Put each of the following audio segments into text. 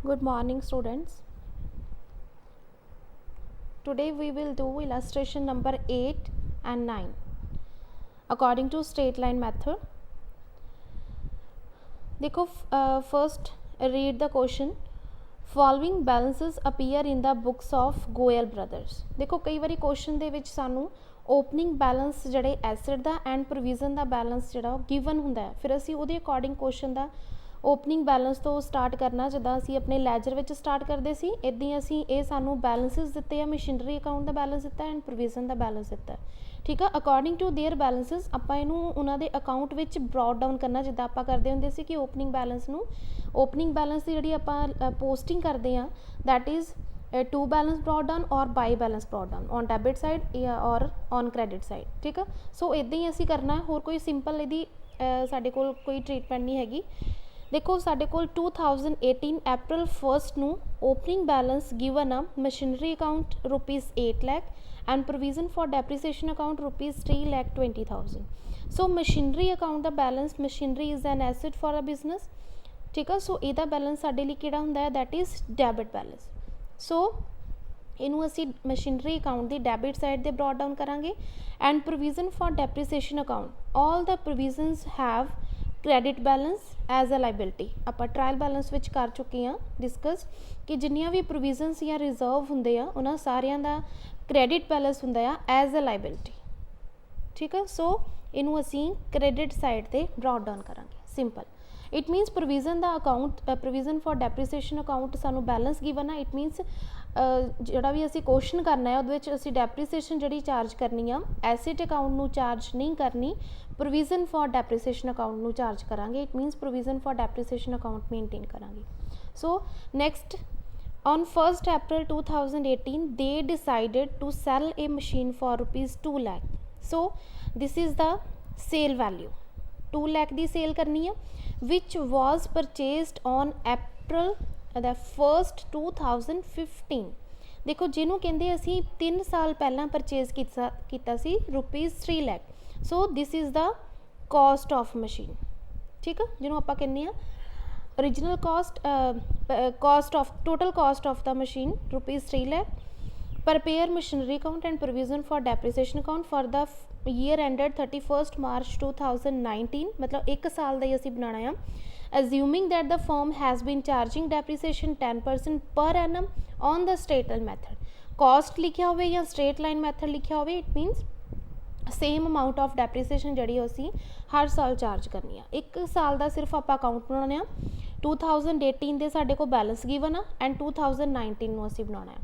Good morning, students. Today we will do illustration number 8 and 9 according to straight line method. देखो first read the question. Following balances appear in the books of Goyal brothers. देखो कई बारी question ਦੇ ਵਿੱਚ ਸਾਨੂੰ opening balance ਜਿਹੜੇ acid the and provision the balance ਜਿਹੜਾ ਉਹ गिवन ਹੁੰਦਾ ਹੈ, ਫਿਰ ਅਸੀਂ ਉਹਦੇ ਅਕॉर्डिंग क्वेश्चन ਦਾ ओपनिंग बैलेंस तो स्टार्ट करना जिदा असी अपने लैजर में स्टार्ट करते सी इदां ही असी ये सानू बैलेंसिस दिते हैं, मशीनरी अकाउंट का बैलेंस दिता है एंड प्रोविजन का बैलेंस दिता है। ठीक है, अकॉर्डिंग टू देयर बैलेंसिस आपां इहनूं उन्हां दे अकाउंट विच ब्रॉड डाउन करना जिदा आपां करदे हुंदे सी कि ओपनिंग बैलेंस नूं ओपनिंग बैलेंस की जिहड़ी आपां पोस्टिंग करते हैं that is to balance brought down और by balance brought down on debit side और ऑन क्रेडिट साइड। ठीक है, सो इदां ही असी करना है, होर कोई सिंपल इहदी साडे कोल कोई ट्रीटमेंट नहीं हैगी। देखो साडे कोल 2018 अप्रैल 1 नू ओपनिंग बैलेंस गिवन आ machinery account ₹8 lakh and provision for depreciation account ₹3,20,000। So machinery account का balance, machinery is an asset for a business. ठीक है, सो इहदा बैलेंस साडे लई किहड़ा हुंदा है, that is debit balance. So इनू असी मशीनरी अकाउंट की डेबिट साइड ते ब्रॉड डाउन करांगे and provision for depreciation account all the provisions have credit balance as a liability. आप ट्रायल बैलेंस विच कर चुके हैं डिस्कस कि जिन्नियां भी प्रोविजनस या रिजर्व हुंदे आ उन्हां सारियां दा क्रेडिट बैलेंस हुंदा आ एज अ लाइबिलिटी। ठीक है, सो इनू असी क्रेडिट साइड ते ब्रॉड डाउन करांगे। सिंपल, इट मीनस प्रोविजन का account provision for depreciation account सानू बैलेंस गिवन है। इट मीनस जोड़ा भी असी क्वेश्चन करना है उहदे असी डेप्रीसीएशन जी चार्ज करनी आ, एसिड अकाउंट नू चार्ज नहीं करनी, प्रोविजन फॉर डेप्रीसीएशन अकाउंट नू चार्ज करांगे। It means provision for depreciation account maintain करांगे। So next, on 1st April 2018 they decided to sell a machine for ₹2 lakh. So this is the sale value, 2 lakh the cell करनी है which was purchased on April the 1st 2015। देखो जिन्हों कहते असी 3 साल पहला purchase किया सी ₹3 lakh. So this is the cost of machine. ठीक है, जिन्हों आप कहने original cost of total cost of the machine ₹3 lakh. Prepare machinery account and provision for depreciation account for the year ended 31st March 2019, मतलब 1 साल का ही असी बनाना है। Assuming that the firm has been charging depreciation 10% per annum on the straight line method, cost लिखा हो या straight line method लिखा हो, it means same amount of depreciation जी असी हर साल चार्ज करनी है। 1 साल का सिर्फ आप अकाउंट बनाने 2018 के साढ़े को बैलेंस गिवन आ एंड 2019 में असी बनाना है।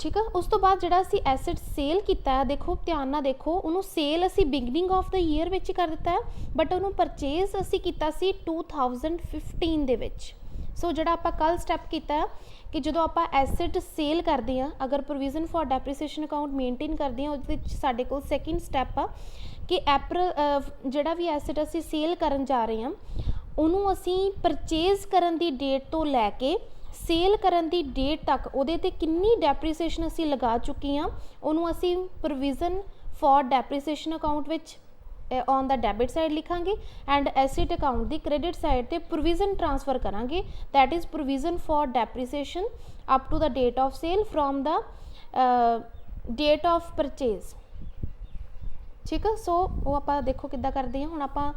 ठीक है, उस तो बाद जो असी एसिड सेल किया है, देखो ध्यान ना देखो, उन्होंने सेल असी beginning of the year which कर दिता है बट उन्होंने परचेज असी किया 2015 दे विच। सो जो आप कल स्टैप किया है कि जो आप एसिड सेल करते हैं, अगर provision for depreciation account maintain करते हैं, उस साडे कोल सैकेंड स्टैप आ कि अप्रैल जोड़ा भी एसिड असी सेल करन जा रहे हैं उन्होंने असी परचेज करन दी डेट तो लैके सेल करन दी डेट तक उहदे ते किन्नी डेप्रीसीएशन असी लगा चुके हैं उन्होंने असी provision for depreciation account which on the debit side लिखांगे एंड एसिड अकाउंट दी क्रेडिट साइड ते प्रोविजन ट्रांसफर करांगे, that is provision for depreciation up to the date of sale from the date of purchase. ठीक है, सो वो आप देखो किद्दां करते हैं। हुण आपां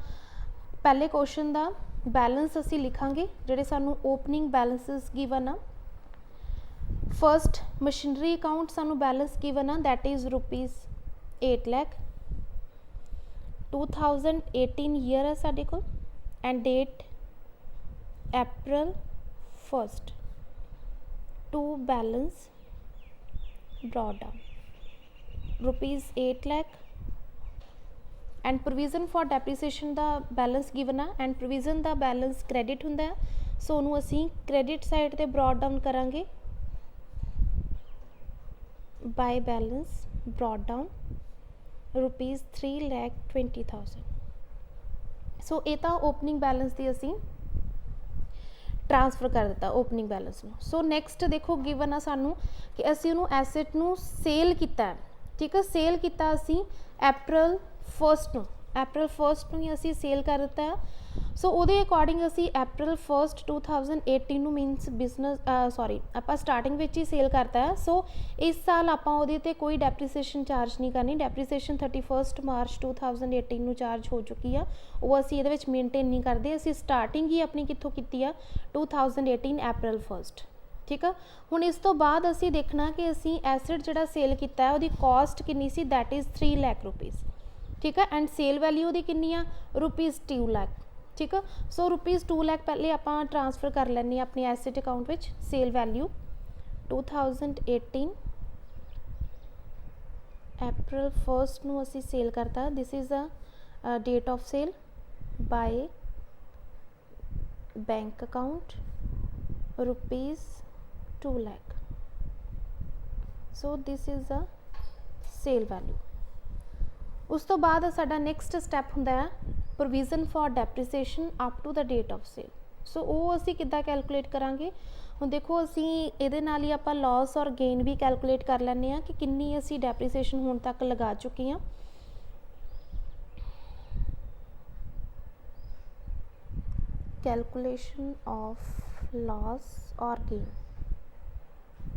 पहले क्वेश्चन का बैलेंस असी लिखांगे जिहड़े सानू ओपनिंग बैलेंसिस गिवन आ। फर्स्ट मशीनरी अकाउंट सानू बैलेंस गिवन आ, दैट इज़ ₹8 लाख। 2018 ईयर है साढ़े को and date April 1 to balance brought down ₹8 lakh and provision for depreciation का बैलेंस गिवन आ एंड प्रोविजन का बैलेंस क्रेडिट हुंदा है। सो उन्होंने असी क्रेडिट साइड ते ब्रॉड डाउन करांगे by balance brought down ₹3,20,000। So ये तो ओपनिंग बैलेंस की असी ट्रांसफर कर दिता ओपनिंग बैलेंस में। सो नैक्सट देखो गिवन आ सानू कि असी उन्होंने एसिड नू सेल किया है। ठीक है, सेल किया असी अप्रैल 1 नू अप्रैल 1 ਨੂੰ ਹੀ ਅਸੀਂ ਸੇਲ ਕਰ ਦਿੱਤਾ ਆ। ਸੋ ਉਹਦੇ ਅਕੋਰਡਿੰਗ ਅਸੀਂ ਅਪ੍ਰੈਲ 1 2018 ਨੂੰ ਮੀਨਸ ਬਿਜ਼ਨਸ ਸੌਰੀ ਆਪਾਂ ਸਟਾਰਟਿੰਗ ਵਿੱਚ ਹੀ ਸੇਲ ਕਰਤਾ ਹੈ। ਸੋ ਇਸ ਸਾਲ ਆਪਾਂ ਉਹਦੇ 'ਤੇ ਕੋਈ ਡੈਪਰੀਸੀਏਸ਼ਨ ਚਾਰਜ ਨਹੀਂ ਕਰਨੀ। ਡੈਪਰੀਸੀਏਸ਼ਨ 31 ਮਾਰਚ 2018 ਨੂੰ ਚਾਰਜ ਹੋ ਚੁੱਕੀ ਆ, ਉਹ ਅਸੀਂ ਇਹਦੇ ਵਿੱਚ ਮੇਨਟੇਨ ਨਹੀਂ ਕਰਦੇ। ਅਸੀਂ ਸਟਾਰਟਿੰਗ ਹੀ ਆਪਣੀ ਕਿੱਥੋਂ ਕੀਤੀ ਆ 2018 ਅਪ੍ਰੈਲ 1। ਠੀਕ ਆ। ਹੁਣ ਇਸ ਤੋਂ ਬਾਅਦ ਅਸੀਂ ਦੇਖਣਾ ਕਿ ਅਸੀਂ ਐਸਿਡ ਜਿਹੜਾ ਸੇਲ ਕੀਤਾ ਹੈ ਉਹਦੀ ਕਾਸਟ ਕਿੰਨੀ ਸੀ, ਦੈਟ ਇਜ਼ 3 ਲੱਖ ਰੁਪੀज़। ठीक है। एंड सेल वैल्यू दी कितनी आ ₹2 लाख। ठीक है। सो ₹2 लाख पहले आप ट्रांसफर कर लैने अपने एसेट अकाउंट में। सेल वैल्यू 2018 अप्रैल 1 ਨੂੰ ਅਸੀਂ सेल करता। This is a date of sale by bank account ₹2 lakh. So this is a sale value. उस तो बाद साडा नैक्सट स्टैप हुंदा है provision for depreciation up to the date of sale. So वो असी किद्दां कैलकुलेट करांगे। हुण देखो असी इहदे नाल ही आपां लॉस और गेन भी कैलकुलेट कर लैंदे आ कि किन्नी असी डेप्रीसीएशन हुण तक लगा चुके हैं। कैलकुलेशन ऑफ लॉस और गेन।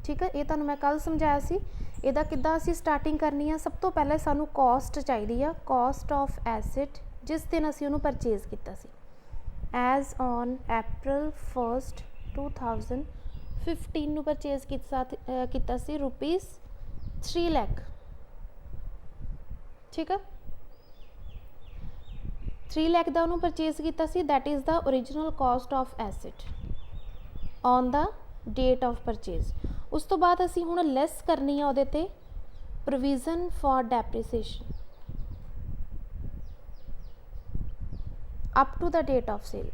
ठीक है। ये तुहानूं मैं कल समझाया सी। ਇਹਦਾ ਕਿੱਦਾਂ ਅਸੀਂ ਸਟਾਰਟਿੰਗ ਕਰਨੀ ਆ। ਸਭ ਤੋਂ ਪਹਿਲਾਂ ਸਾਨੂੰ ਕਾਸਟ ਚਾਹੀਦੀ ਆ, ਕਾਸਟ ਆਫ ਐਸਿਡ ਜਿਸ ਦਿਨ ਅਸੀਂ ਉਹਨੂੰ ਪਰਚੇਜ਼ ਕੀਤਾ ਸੀ। ਐਜ਼ ਔਨ ਅਪ੍ਰੈਲ 1 2015 ਨੂੰ ਪਰਚੇਜ਼ ਕੀਤਾ ਸੀ ₹3 ਲੱਖ। ਠੀਕ ਆ। 3 ਲੱਖ ਦਾ ਉਹਨੂੰ ਪਰਚੇਜ਼ ਕੀਤਾ ਸੀ। That is the original cost of asset on the date of purchase. उस तो बाद असी हुण लैस करनी है उहदे ते provision for depreciation up to the date of sale.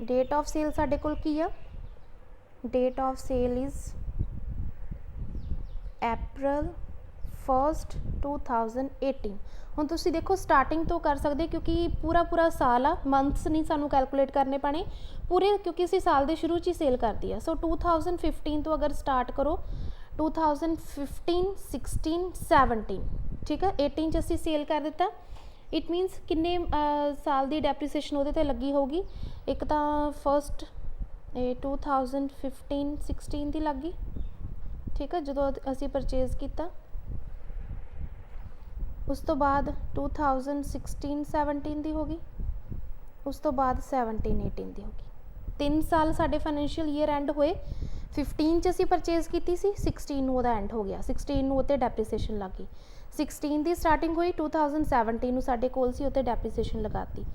Date of sale साडे कोल की आ, date of sale is April 1 2018। ਹੁਣ ਤੁਸੀਂ ਦੇਖੋ स्टार्टिंग तो कर सकते क्योंकि पूरा साल आ, मंथ्स नहीं सानू कैलकुलेट करने पैने पूरे क्योंकि असी साल के शुरू च ही सेल कर दी है। सो 2015 तो अगर स्टार्ट करो 2015 16 17 ठीक है 18 च असी सेल कर दिता। इट मीनस किन्ने साल की डेप्रीसीएशन वो लगी होगी। एक तो फस्ट 2015 16 की लग गई। ठीक है। जो असी परचेज किया उस तो बाद 2016 17 की होगी, उस तो बाद 17 18 की होगी। 3 साल साढ़े फाइनैंशियल ईयर एंड होए। 15 च असी परचेज की सी, 16 ਨੂੰ ਉਹਦਾ एंड हो गया। 16 ਨੂੰ ਉੱਤੇ ਡੈਪਰੀਸੀਏਸ਼ਨ ਲੱਗ ਗਈ। 16 ਦੀ ਸਟਾਰਟਿੰਗ ਹੋਈ 2017 ਨੂੰ ਸਾਡੇ ਕੋਲ ਸੀ, ਉੱਤੇ ਡੈਪਰੀਸੀਏਸ਼ਨ ਲਗਾਤੀ।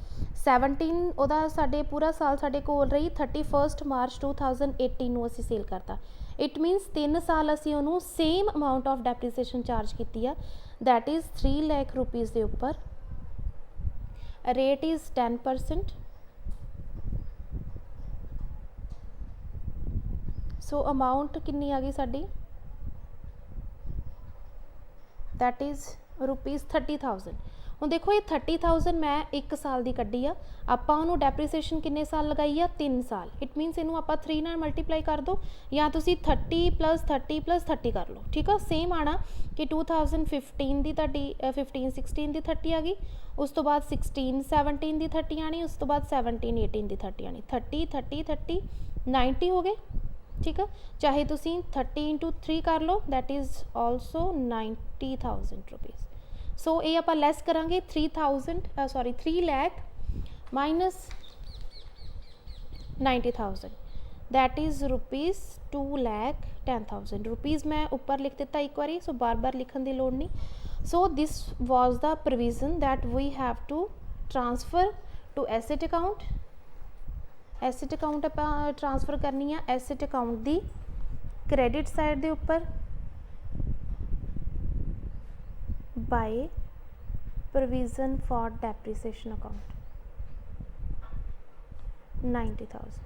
17 ਉਹਦਾ ਸਾਡੇ ਪੂਰਾ ਸਾਲ ਸਾਡੇ ਕੋਲ ਰਹੀ 31 ਮਾਰਚ 2018 ਨੂੰ ਅਸੀਂ ਸੇਲ ਕਰਤਾ। इट मीनस 3 साल असी उन्होंने सेम अमाउंट ऑफ डेप्रीसीएशन चार्ज की है, दैट इज़ 3 लाख रुपीज़ के उपर। Rate is 10%। सो अमाउंट कितनी आ गई साड़ी, दैट इज़ ₹30,000। ਹੁਣ देखो ये 30,000 मैं 1 साल की कड्डी आ, ਆਪਾਂ ਉਹਨੂੰ ਡੈਪਰੀਸੀਏਸ਼ਨ ਕਿੰਨੇ ਸਾਲ ਲਗਾਈ ਆ 3 ਸਾਲ। ਇਟ ਮੀਨਸ ਇਹਨੂੰ ਆਪਾਂ 3 ਨਾਲ ਮਲਟੀਪਲਾਈ ਕਰ ਦਿਓ ਜਾਂ ਤੁਸੀਂ 30 + 30 + 30 ਕਰ ਲਓ। ਠੀਕ ਆ। ਸੇਮ ਆਣਾ ਕਿ 2015 ਦੀ ਤੁਹਾਡੀ 15 16 ਦੀ 30 ਆ ਗਈ, ਉਸ ਤੋਂ ਬਾਅਦ 16 17 ਦੀ 30 ਆਣੀ, ਉਸ ਤੋਂ ਬਾਅਦ 17 18 ਦੀ 30 ਆਣੀ। 30 30 30 90 ਹੋ ਗਏ। ठीक है। चाहे तुसी 30 × 3 कर लो, दैट इज़ ऑल्सो 90,000 रुपीज़। सो ये आप लैस करांगे 3 lakh minus 90,000 that is ₹2,10,000 rupees. मैं ऊपर लिख दिता एक बारी, सो बार बार लिखने की लोड़ नहीं। So this was the provision that we have to transfer to asset account. Asset account आप ट्रांसफर करनी है एसेट अकाउंट की क्रेडिट साइड के उपर by provision for depreciation account 90,000।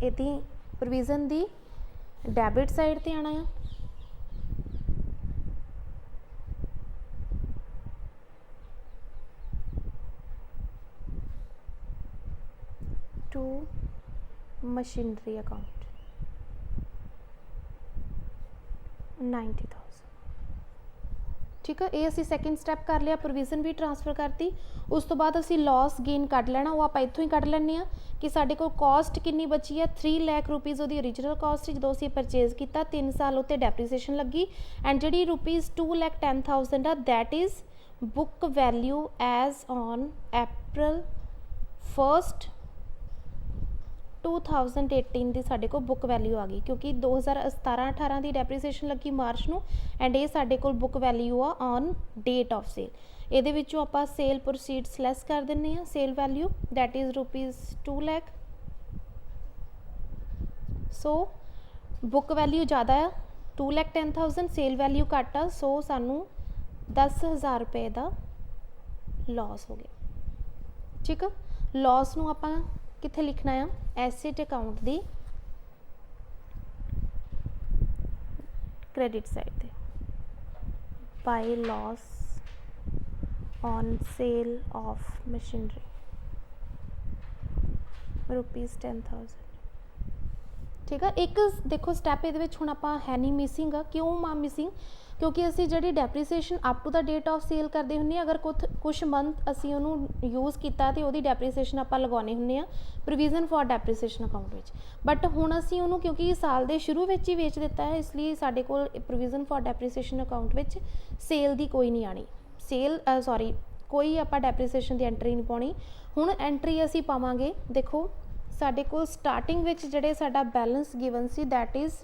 यदि प्रोविजन की डेबिट साइड पर आना है, टू मशीनरी अकाउंट 90,000। ठीक है। ये असी सैकेंड स्टैप कर लिया, प्रोविजन भी ट्रांसफर करती। उस तो बाद असी लॉस गेन कढ़ लेना, वो आप इत्थों ही कढ़ लैंदे आ कि साडे कोल कॉस्ट कितनी बची है 3 लाख रुपीज़ वो ओरिजिनल कॉस्ट जो असी परचेज किया, 3 साल उत्ते डेप्रीसीएशन लगी। एंड जी रुपीज़ 2,10,000 आ that is book value as on April 1 2018 की साडे को बुक वैल्यू आ गई, क्योंकि 2017-18 की डेप्रीसीएशन लगी मार्च नूं एंड ये साडे कोल बुक वैल्यू आ ऑन डेट ऑफ सेल। ਇਹਦੇ ਵਿੱਚੋਂ ਆਪਾਂ सेल प्रोसीड्स लैस कर ਦਿੰਦੇ ਆ, sale value that is rupees 2 lakh. So book value ज़्यादा आ 2,10,000, सेल वैल्यू घट आ, सो सानू 10,000 रुपए का लॉस हो गया। ठीक है। लॉस नूं आपां कित्थे लिखना है, एसेट अकाउंट दी क्रेडिट साइड ते, by loss on sale of machinery ₹10,000। ठीक है। एक देखो स्टैप ये हुण आपां है नहीं मिसिंग आ, क्यों मां मिसिंग, क्योंकि असी जी depreciation up to the date of sale करते होंगे, अगर कुछ मंथ असी उन्होंने यूज़ किया तो वो डेप्रीसीएशन आप लगाने होंगे प्रोविजन फॉर डेप्रीसीएशन अकाउंट में। बट हुण असी उन्होंने क्योंकि साल के शुरू में ही वेच दिता है, इसलिए साडे कोल प्रोविजन फॉर डेप्रीसीएशन अकाउंट में सेल की कोई नहीं आनी, सेल सॉरी कोई आप डेप्रीसीएशन की एंट्री नहीं पानी। हुण एंट्री असी पावांगे, देखो साडे कोल स्टार्टिंग विच जिहड़े साडा बैलेंस गिवन सी दैट इज़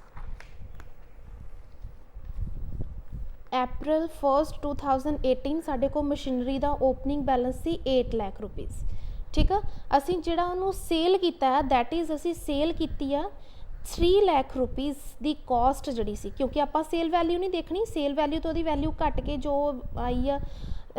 April 1 2018 साडे को मशीनरी का ओपनिंग बैलेंस सी 8 लाख रुपीज़। ठीक है। असी जिहड़ा उहनूं सेल कीता है दैट इज़ असी सेल कीती आ 3 लाख रुपीज़ की कॉस्ट जिहड़ी सी, क्योंकि आपां सेल वैल्यू नहीं देखनी, सेल वैल्यू तो वही वैल्यू घट के जो आई आ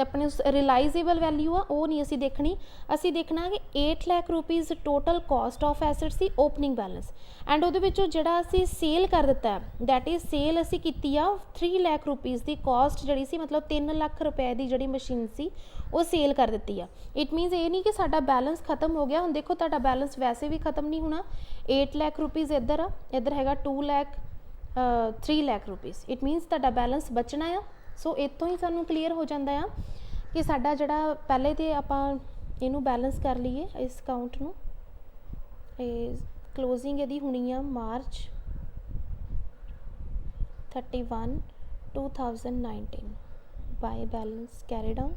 अपने रिलाइजेबल वैल्यू आ वो नहीं असी देखनी। असी देखना कि 8 lakh rupees total cost of assets सी ओपनिंग बैलेंस एंड उहदे विचों जिहड़ा असी सेल कर दिता है दैट इज़ सेल असी कीती आ 3 लाख रुपीज़ की कॉस्ट जिहड़ी सी, मतलब 3 लाख रुपए की जिहड़ी मशीन सी वो सेल कर दी आ। इट मीनस ये नहीं कि साडा बैलेंस खत्म हो गया। हुण देखो तुहाडा बैलेंस वैसे भी खत्म नहीं होना, 8 लाख रुपीज़ इधर आ, इधर हैगा 3 लाख रुपीज़, इट मीनस तुहाडा बैलेंस बचना आ। सो इतों ही सानू क्लीयर हो जाता है कि साडा जिहड़ा पहले तो आपां इनू बैलेंस कर लीए इस अकाउंट नू, क्लोजिंग यदि होनी आ March 31 2019 by balance carried on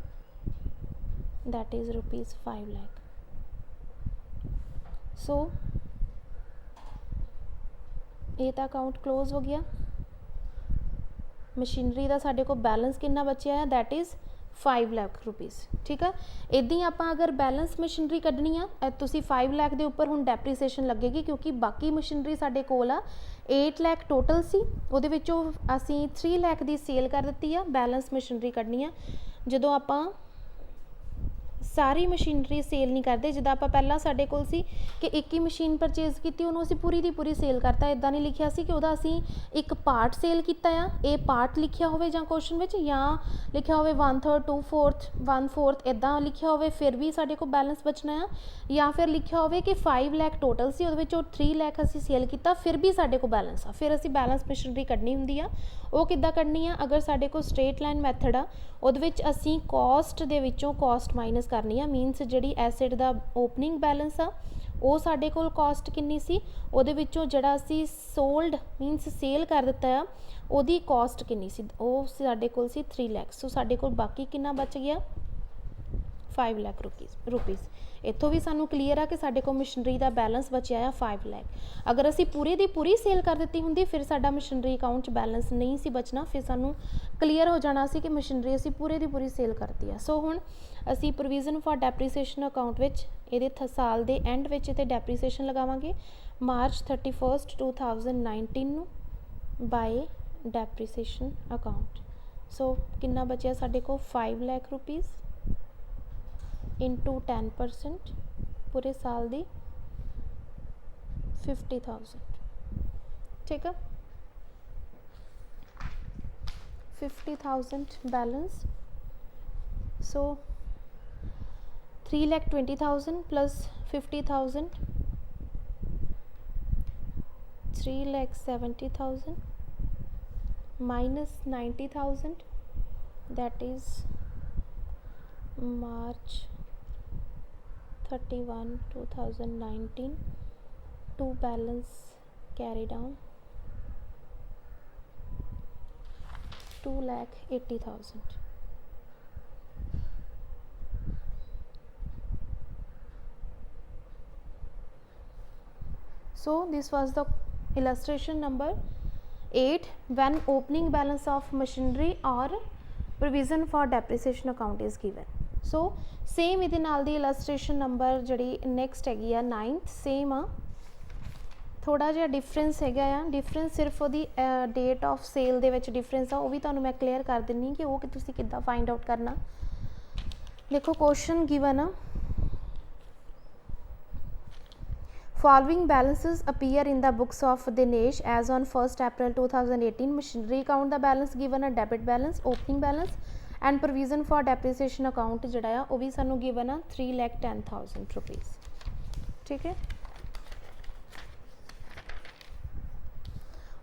that is rupees 5 lakh. So ये तो अकाउंट क्लोज हो गया। मशीनरी का साडे को बैलेंस कितना बचिया है दैट इज़ 5 लाख रुपीज़। ठीक है। इदां ही आपां अगर बैलेंस मशीनरी कड्ढनी आ तुसीं 5 लाख के उपर हुण डेप्रीसीएशन लगेगी, क्योंकि बाकी मशीनरी साडे कोल आ 8 लाख टोटल सी, उहदे विचों असीं 3 लाख की सेल कर दित्ती आ, बैलेंस मशीनरी कड्ढनी आ। जदों आपां सारी मशीनरी सेल नहीं करते, जिदा आप पहला साडे कोल सी कि एक ही मशीन परचेज की उन्होंने असी पूरी की पूरी सेल करता, इदा नहीं लिखिया सी कि उहदा असी एक पार्ट सेल किया आ, ये पार्ट लिखिया होवे जां क्वेश्चन विच या लिखिया होवे 1/3 2/4 1/4 इदा लिखिया होवे फिर भी साडे को बैलेंस बचना है, या फिर लिखिया होवे कि 5 लाख टोटल सी उहदे विचों 3 लाख असी सेल किया फिर भी साडे को बैलेंस आ, फिर असी बैलेंस मशीनरी कड्ढनी हुंदी आ। वो किद्दां कड्ढनी आ, अगर साडे को स्ट्रेट लाइन मैथड आ उहदे विच असी कॉस्ट दे विचों कॉस्ट माइनस करनी आ, मीनस जिहड़ी एसेट दा ओपनिंग बैलेंस आ वो साडे कोल कॉस्ट कितनी सी, उहदे विचों जिहड़ा असी सोल्ड मीनस सेल कर दिता आ उहदी कॉस्ट कितनी सी, वो साडे कोल सी 3 लाख। सो साडे कोल बाकी कितना बच गया 5 लाख रुपीज़। इत्थों भी सानू क्लीयर आ कि साडे को मशीनरी का बैलेंस बचिया है 5 लाख। अगर असी पूरे दी पूरी सेल कर दी हुंदी फिर साडा मशीनरी अकाउंट च बैलेंस नहीं सी बचना, फिर सानू क्लीयर हो जाना सी कि मशीनरी असी पूरे दी पूरी सेल करती है। सो हुण असी प्रोविजन फॉर डेप्रीसीएशन अकाउंट विच इहदे साल दे एंड विच इहते डेप्रीसीएशन लगावांगे मार्च 31 2019 नू बाय डेप्रीसीएशन अकाउंट। सो कितना बचिया साडे को 5 लाख रुपीज़ इंटू 10% पूरे साल दी 50,000। ठीक है। 50,000 balance. So 3,20,000 plus 50,000 3,70,000 minus 90,000 that is March 31 2019 to balance carried down 2,80,000. So this was the illustration number 8 when opening balance of machinery or provision for depreciation account is given. So same ਇਹਦੇ ਨਾਲ ਦੀ illustration number ਜਿਹੜੀ next ਹੈਗੀ ਆ 9th same ਆ, ਥੋੜਾ ਜਿਹਾ difference ਹੈਗਾ ਆ, ਡਿਫਰੈਂਸ ਸਿਰਫ ਉਹਦੀ ਡੇਟ ਆਫ ਸੇਲ ਦੇ ਵਿੱਚ ਡਿਫਰੈਂਸ ਆ, ਉਹ ਵੀ ਤੁਹਾਨੂੰ ਮੈਂ ਕਲੀਅਰ ਕਰ ਦਿੰਨੀ ਕਿ ਉਹ ਕਿ ਤੁਸੀਂ ਕਿੱਦਾਂ ਫਾਈਂਡ ਆਊਟ ਕਰਨਾ। ਦੇਖੋ ਕੁਐਸਚਨ ਗਿਵਨ ਆ, following balances appear in the books of Dinesh as on 1st April 2018 machinery account the balance given a debit balance, opening balance and provision for depreciation account ਜਿਹੜਾ ਆ ਉਹ ਵੀ ਸਾਨੂੰ given ਆ 3,10,000 rupees। ਠੀਕ ਹੈ,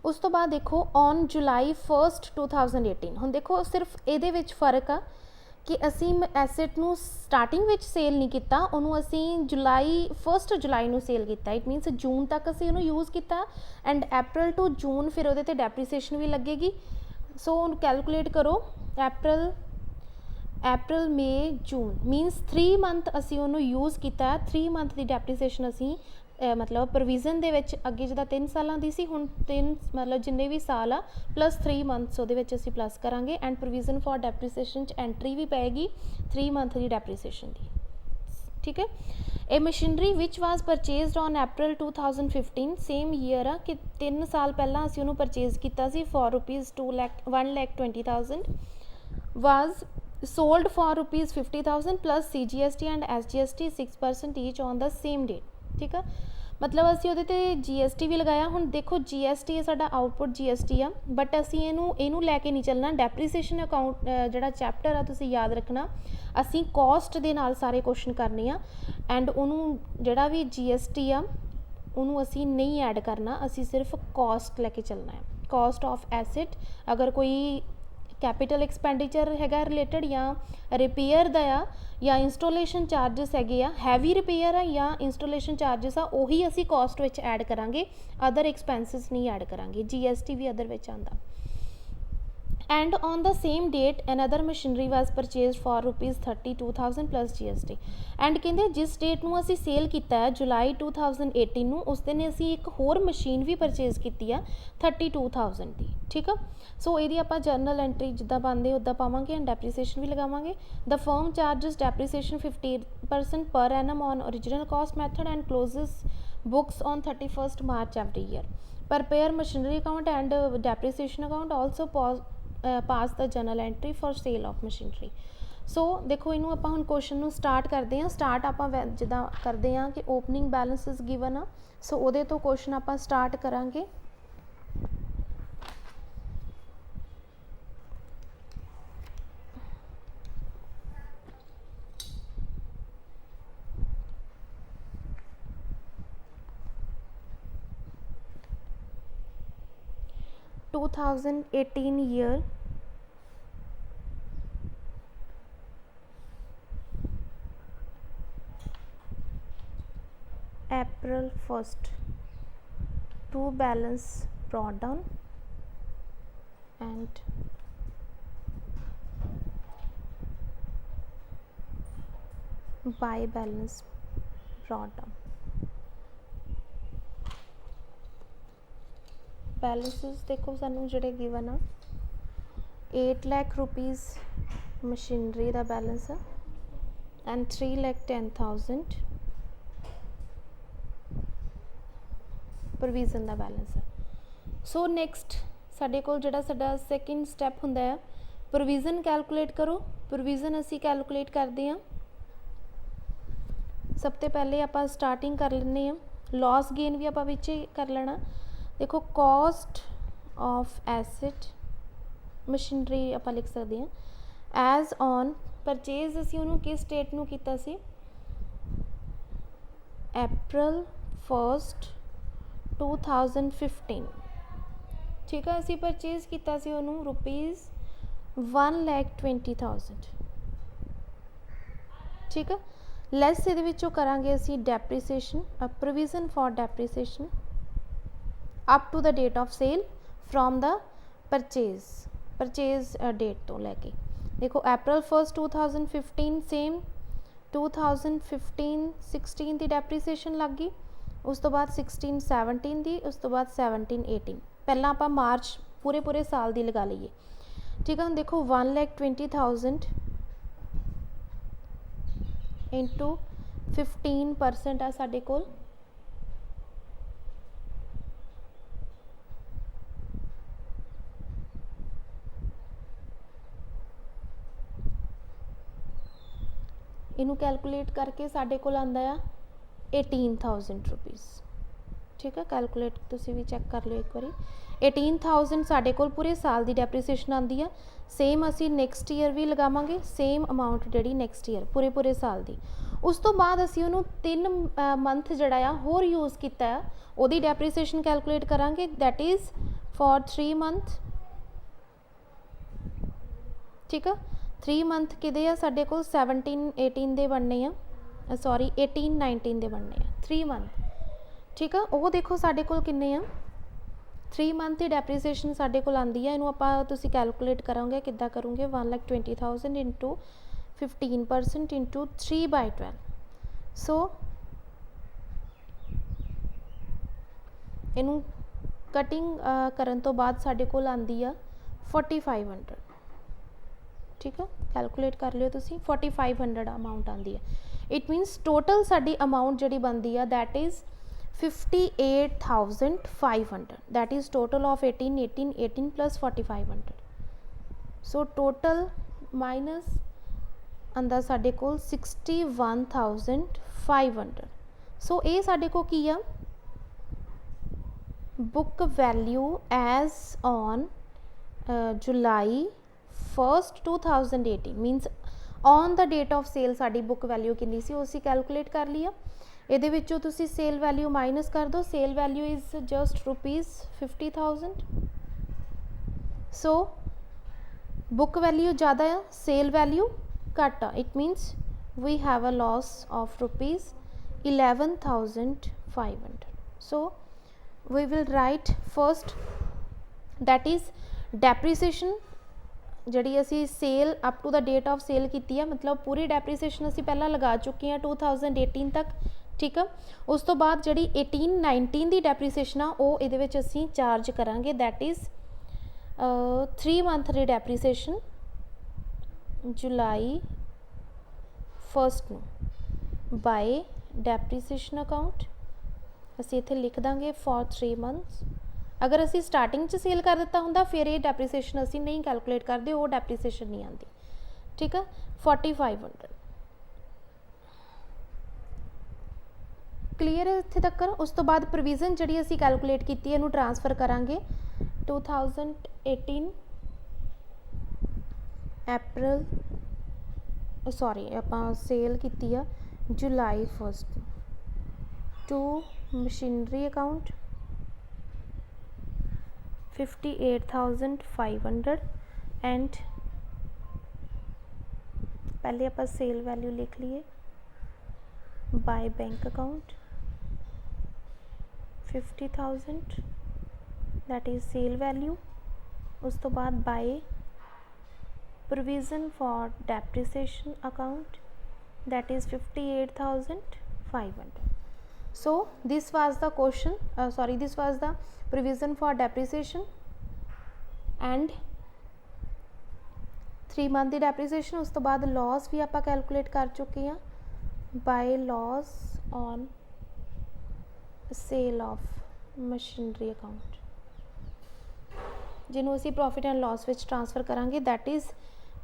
ਉਸ ਤੋਂ ਬਾਅਦ ਦੇਖੋ on July 1st 2018 ਹੁਣ ਦੇਖੋ ਸਿਰਫ ਇਹਦੇ ਵਿੱਚ ਫਰਕ ਆ ਕਿ ਅਸੀਂ ਐਸੈਟ ਨੂੰ ਸਟਾਰਟਿੰਗ ਵਿੱਚ ਸੇਲ ਨਹੀਂ ਕੀਤਾ, ਉਹਨੂੰ ਅਸੀਂ ਫਸਟ ਜੁਲਾਈ ਨੂੰ ਸੇਲ ਕੀਤਾ। ਇਟ ਮੀਨਸ ਜੂਨ ਤੱਕ ਅਸੀਂ ਉਹਨੂੰ ਯੂਜ਼ ਕੀਤਾ ਐਂਡ April to ਜੂਨ ਫਿਰ ਉਹਦੇ 'ਤੇ ਡੈਪਰੀਸੀਏਸ਼ਨ ਵੀ ਲੱਗੇਗੀ। ਸੋ ਉਹਨੂੰ ਕੈਲਕੂਲੇਟ ਕਰੋ, April May June means 3 month ਅਸੀਂ ਉਹਨੂੰ ਯੂਜ਼ ਕੀਤਾ, 3 ਮੰਥ ਦੀ ਡੈਪਰੀਸੀਏਸ਼ਨ ਅਸੀਂ ਮਤਲਬ ਪ੍ਰੋਵੀਜ਼ਨ ਦੇ ਵਿੱਚ ਅੱਗੇ ਜਿੱਦਾਂ 3 ਸਾਲਾਂ ਦੀ ਸੀ ਹੁਣ 3 ਮਤਲਬ ਜਿੰਨੇ ਵੀ ਸਾਲ ਆ ਪਲੱਸ 3 ਮੰਥਸ ਉਹਦੇ ਵਿੱਚ ਅਸੀਂ ਪਲੱਸ ਕਰਾਂਗੇ ਐਂਡ ਪ੍ਰੋਵੀਜ਼ਨ ਫॉर ਡੈਪਰੀਸੀਏਸ਼ਨ 'ਚ ਐਂਟਰੀ ਵੀ ਪਏਗੀ 3 ਮੰਥ ਦੀ ਡੈਪਰੀਸੀਏਸ਼ਨ ਦੀ। ਠੀਕ ਹੈ, ਇਹ machinery which was purchased on April 2015 same year ਆ ਕਿ 3 ਸਾਲ ਪਹਿਲਾਂ ਅਸੀਂ ਉਹਨੂੰ ਪਰਚੇਜ਼ ਕੀਤਾ ਸੀ for rupees 1,20,000 was sold for rupees 50,000 plus CGST and SGST 6% each on the same date। ਠੀਕ ਆ, ਮਤਲਬ ਅਸੀਂ ਉਹਦੇ 'ਤੇ GST ਵੀ ਲਗਾਇਆ। ਹੁਣ ਦੇਖੋ GST ਸਾਡਾ ਆਊਟਪੁੱਟ GST ਆ, ਬਟ ਅਸੀਂ ਇਹਨੂੰ ਲੈ ਕੇ ਨਹੀਂ ਚੱਲਣਾ। ਡੈਪਰੀਸੀਏਸ਼ਨ ਅਕਾਊਂਟ ਜਿਹੜਾ ਚੈਪਟਰ ਆ ਤੁਸੀਂ ਯਾਦ ਰੱਖਣਾ, ਅਸੀਂ ਕੋਸਟ ਦੇ ਨਾਲ ਸਾਰੇ ਕੁਐਸਚਨ ਕਰਨੇ ਆ ਐਂਡ ਉਹਨੂੰ ਜਿਹੜਾ ਵੀ GST ਆ ਉਹਨੂੰ ਅਸੀਂ ਨਹੀਂ ਐਡ ਕਰਨਾ, ਅਸੀਂ ਸਿਰਫ ਕੋਸਟ ਲੈ ਕੇ ਚੱਲਣਾ ਹੈ। ਕੋਸਟ ਆਫ ਐਸਟ, ਅਗਰ ਕੋਈ ਕੈਪੀਟਲ ਐਕਸਪੈਂਡੀਚਰ ਹੈਗਾ ਰਿਲੇਟਡ ਜਾਂ ਰਿਪੇਅਰ ਦਾ ਆ ਜਾਂ ਇੰਸਟੋਲੇਸ਼ਨ ਚਾਰਜਸ ਹੈਗੇ ਆ, ਹੈਵੀ ਰਿਪੇਅਰ ਆ ਜਾਂ ਇੰਸਟੋਲੇਸ਼ਨ ਚਾਰਜਸ ਆ, ਉਹੀ ਅਸੀਂ ਕੋਸਟ ਵਿੱਚ ਐਡ ਕਰਾਂਗੇ, ਅਦਰ ਐਕਸਪੈਂਸਿਸ ਨਹੀਂ ਐਡ ਕਰਾਂਗੇ। GST ਵੀ ਅਦਰ ਵਿੱਚ ਆਉਂਦਾ। and on the same date another machinery was purchased for rupees 32,000 plus GST and ਕਹਿੰਦੇ ਜਿਸ ਡੇਟ ਨੂੰ ਅਸੀਂ ਸੇਲ ਕੀਤਾ ਹੈ ਜੁਲਾਈ 2018 ਨੂੰ ਉਸ ਦਿਨ ਅਸੀਂ ਇੱਕ ਹੋਰ ਮਸ਼ੀਨ ਵੀ ਪਰਚੇਜ਼ ਕੀਤੀ ਆ 32,000 ਦੀ। ਠੀਕ ਆ, ਸੋ ਇਹਦੀ ਆਪਾਂ ਜਰਨਲ ਐਂਟਰੀ ਜਿੱਦਾਂ ਪਾਉਂਦੇ ਉੱਦਾਂ ਪਾਵਾਂਗੇ ਐਂਡ ਡੈਪਰੀਸੀਏਸ਼ਨ ਵੀ ਲਗਾਵਾਂਗੇ। the firm charges depreciation 50% per annum on original cost method and closes books on 31st March every year। prepare machinery account and depreciation account also pass the journal entry for sale of machinery। ਸੋ ਦੇਖੋ ਇਹਨੂੰ ਆਪਾਂ ਹੁਣ question ਨੂੰ start ਕਰਦੇ ਹਾਂ। Start ਆਪਾਂ ਜਿੱਦਾਂ ਕਰਦੇ ਹਾਂ ਕਿ ਓਪਨਿੰਗ ਬੈਲੈਂਸਿਸ ਗਿਵਨ ਆ, ਸੋ ਉਹਦੇ ਤੋਂ ਕੁਐਸਚਨ ਆਪਾਂ ਸਟਾਰਟ ਕਰਾਂਗੇ। (2018 year) April 1st to balance brought down and by balance brought down। बैलेंसिस देखो सानू जिहड़े गिवन आ 8 लाख रुपीज़ मशीनरी का बैलेंस है एंड 3,10,000 प्रोविजन का बैलेंस है। सो नैक्सट साडे कोल जिहड़ा साडा सैकेंड स्टैप हुंदा है प्रोविजन कैलकुलेट करो। प्रोविजन असी कैलकुलेट करते हैं, सब तो पहले आपां स्टार्टिंग कर लैंदे हैं, लॉस गेन भी आपां विच कर लेना। देखो कॉस्ट ऑफ एसेट मशीनरी आप लिख सकते हैं एज ऑन परचेज असी उन्होंने किस डेट नू कीता सी April 1st 2015। ठीक है, असी परचेज किया उन्होंने 1,20,000 ठीक है। ਲੈਸ ਇਹਦੇ ਵਿੱਚੋਂ ਕਰਾਂਗੇ ਅਸੀਂ depreciation, provision for depreciation up to the date of sale from the purchase date तो लैके देखो April 1st 2015 सेम 2015-16 की डेप्रीसीएशन लग गई, उस तो बाद 16-17 की, उस तो बाद 17-18 पहला आप मार्च पूरे साल की लगा लीए ठीक है। हम देखो 1,20,000 इंटू 15% आ साडे कोल इनू कैलकुलेट करके साडे कोल आंदा आ 18,000 रुपीज़ ठीक है। कैलकुलेट तुसी भी चैक कर लो एक बारी 18,000 साडे कोल पूरे साल की डेप्रीसीएशन आंदी आ। सेम असी नैक्सट ईयर भी लगावांगे सेम अमाउंट जिहड़ी नैक्सट ईयर पूरे साल की। उस तो बाद असी उहनूं 3 मंथ जिहड़ा आ होर यूज़ कीता है उहदी डेप्रीसीएशन कैलकुलेट करांगे दैट इज़ फॉर 3 मंथ ठीक है। 3 मंथ किहदे आ साडे कोल 17-18 दे बनने आ, सॉरी 18-19 दे बनने आ 3 मंथ ठीक है। वो देखो साडे कोल किन्ने आ 3 मंथ की डेप्रीसीएशन साडे कोल आंदी है। इनू आपां तुसीं कैलकुलेट करोगे किद्दां करोगे 1,20,000 इंटू 15% इंटू 3/12 सो इनू कटिंग करन तो बाद साडे कोल आंदी आ 4,500 ठीक है। कैलकुलेट कर लियो तुसी 4,500 अमाउंट आती है। इट मीनस टोटल साडी अमाउंट जिहड़ी बनती है that is 58,500 that is total of 18 plus 4,500 so total minus आंदा साडे कोल 61,500 सो ये साडे को की आ book value as on July 1st 2018 means on the date of sale साडी बुक वैल्यू कितनी सी उसी कैलकुलेट कर लिया। ये विचों तुसी सेल वैल्यू माइनस कर दो, sale value is just ₹50,000 so book value ज़्यादा है सेल वैल्यू घट आ it means we have a loss of ₹11,500 so we will write first that is depreciation जिहड़ी असी sale up to the date of sale की है मतलब पूरी डेप्रीसीएशन असी पहला लगा चुके हैं 2018 तक ठीक है। उस तो बाद जिहड़ी 18-19 की डेप्रीसीएशन आ वो इहदे विच असी चार्ज करांगे दैट इज़ 3 मंथ की डेप्रीसीएशन जुलाई 1st नूं बाय डेप्रीसीएशन अकाउंट असी इत्थे लिख दांगे फॉर 3 मंथ्स। अगर असी स्टार्टिंग च सेल कर दिता होंदा फिर ये डेप्रीसीएशन असी नहीं कैलकुलेट करते वो डेप्रीसीएशन नहीं आती ठीक है। 4,500 क्लीयर है इत्थे तक। उस तो बाद प्रोविजन जिहड़ी असी कैलकुलेट की इनू ट्रांसफर करांगे 2018 अप्रैल सॉरी आपां सेल की July 1st to machinery account 58,500 and पहले आप सेल वैल्यू लिख लिए by bank account 50,000 that is sale value. उस तो बाद by provision for depreciation account that is 58,500 so this was the question this was the provision for depreciation and 3 month की depreciation। उस तो बाद लॉस भी आप कैलकुलेट कर चुके हैं by loss on sale of machinery account जिन्हों असी profit and loss which transfer करांगे दैट इज़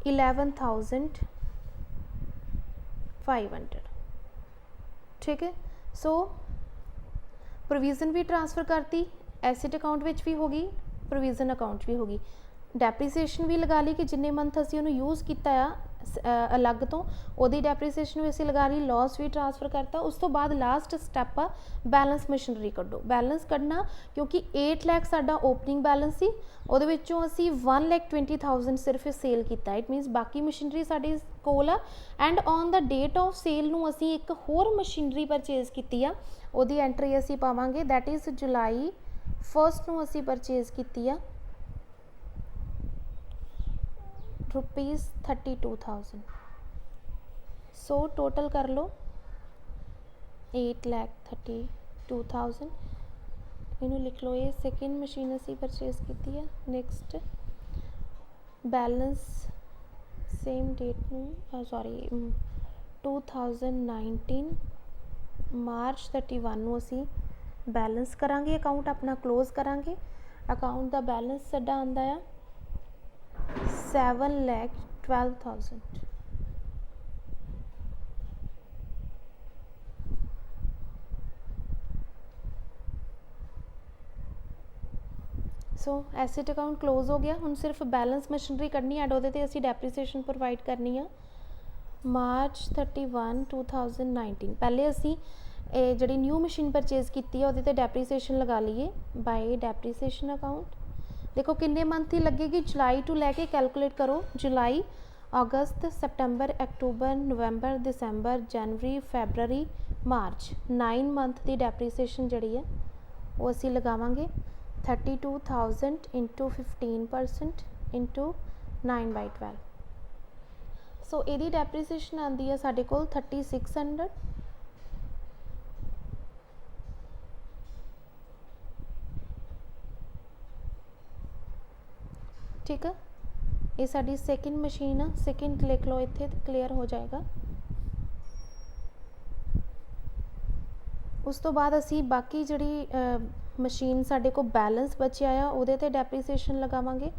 11,500 ठीक है। सो प्रोविज़न भी ट्रांसफ़र करती एसेट अकाउंट विच भी होगी प्रोविज़न अकाउंट भी होगी डेप्रीसीएशन भी लगा ली कि जिन्ने मंथ असी उन्होंने यूज़ किया अलग तो ਉਹਦੀ ਡੈਪਰੀਸੀਏਸ਼ਨ ਵੀ ਅਸੀਂ ਲਗਾ ਲਈ, ਲॉस ਵੀ ਟ੍ਰਾਂਸਫਰ ਕਰਤਾ। ਉਸ ਤੋਂ ਬਾਅਦ ਲਾਸਟ ਸਟੈਪ ਆ ਬੈਲੈਂਸ ਮਸ਼ੀਨਰੀ ਕੱਢੋ। ਬੈਲੈਂਸ ਕੱਢਣਾ ਕਿਉਂਕਿ 8 ਲੱਖ ਸਾਡਾ ਓਪਨਿੰਗ ਬੈਲੈਂਸ ਸੀ, ਉਹਦੇ ਵਿੱਚੋਂ ਅਸੀਂ 1,20,000 ਸਿਰਫ ਸੇਲ ਕੀਤਾ। ਇਟ ਮੀਨਸ ਬਾਕੀ ਮਸ਼ੀਨਰੀ ਸਾਡੀ ਕੋਲ ਆ and on the date of sale ਨੂੰ ਅਸੀਂ ਇੱਕ ਹੋਰ ਮਸ਼ੀਨਰੀ ਪਰਚੇਜ਼ ਕੀਤੀ ਆ, ਉਹਦੀ ਐਂਟਰੀ ਅਸੀਂ ਪਾਵਾਂਗੇ ਦੈਟ ਇਜ਼ ਜੁਲਾਈ 1 ਨੂੰ ਅਸੀਂ ਪਰਚੇਜ਼ ਕੀਤੀ ਆ ₹32,000। सो टोटल कर लो 8,32,000। इनू लिख लो, ये सेकेंड मशीन असी परचेज की है। नैक्सट बैलेंस सेम डेट में सॉरी 2019 मार्च 31 ਨੂੰ ਅਸੀਂ बैलेंस करांगे, अकाउंट अपना क्लोज करांगे। अकाउंट का बैलेंस साडा आंदा है 7,12,000। सो एसेट अकाउंट क्लोज हो गया। हुण सिर्फ बैलेंस मशीनरी कढ़नी एंड उहदे ते असीं डेप्रीसीएशन प्रोवाइड करनी आ मार्च 31, 2019। पहले असीं जिहड़ी न्यू मशीन परचेज की है उहदे ते डेप्रीसीएशन लगा लीए बाय डेप्रीसीएशन अकाउंट। देखो किन्ने मंथ ही लगेगी, जुलाई टू लैके कैलकुलेट करो। जुलाई, अगस्त, सितंबर, अक्टूबर, नवंबर, दिसंबर, जनवरी, फैबररी, मार्च, 9 मंथ की डेप्रीसीएशन जिहड़ी है वो असीं लगावांगे 32,000 इंटू 15% इंटू 9/12। सो इहदी डेप्रीसीएशन आती है साडे कोल 3600। ठीक है, ये साडी सेकेंड मशीन है। सेकेंड लिख लो इत्थे, क्लीयर हो जाएगा। उस तो बाद असी बाकी जिहड़ी मशीन साडे को बैलेंस बचिया आ उहदे ते डेप्रीसीएशन लगावांगे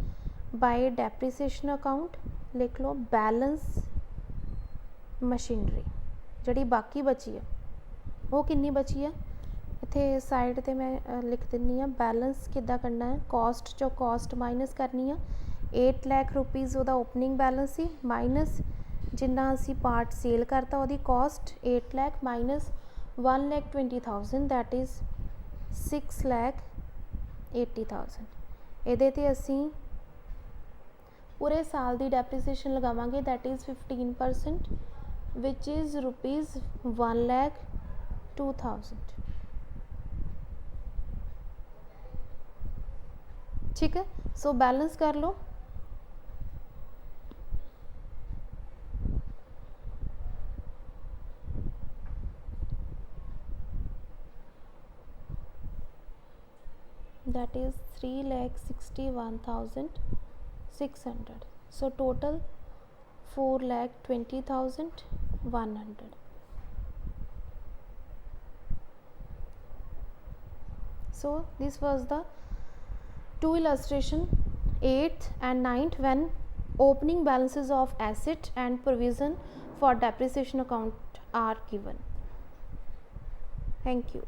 बाय डेप्रीसीएशन अकाउंट। लिख लो बैलेंस मशीनरी जिहड़ी बाकी बची है वो कितनी बची है, इत्थे साइड ते मैं लिख दिंदी हाँ। बैलेंस किद्दां करना है, कॉस्ट चो कॉस्ट माइनस करनी है। 8 लाख रुपीज़ उहदा ओपनिंग बैलेंस सी माइनस जिन्ना असी पार्ट सेल करता उहदी cost 8 lakh minus 1,20,000 that is 6,80,000। ਇਹਦੇ ਤੇ ਅਸੀਂ पूरे साल की डेप्रीसीएशन लगावांगे दैट इज़ 15% विच इज़ ₹1,02,000। ठीक है, सो बैलेंस कर लो। that is 3,61,600। so total 4,20,100। so this was the two illustration 8th and 9th when opening balances of asset and provision for depreciation account are given। Thank you।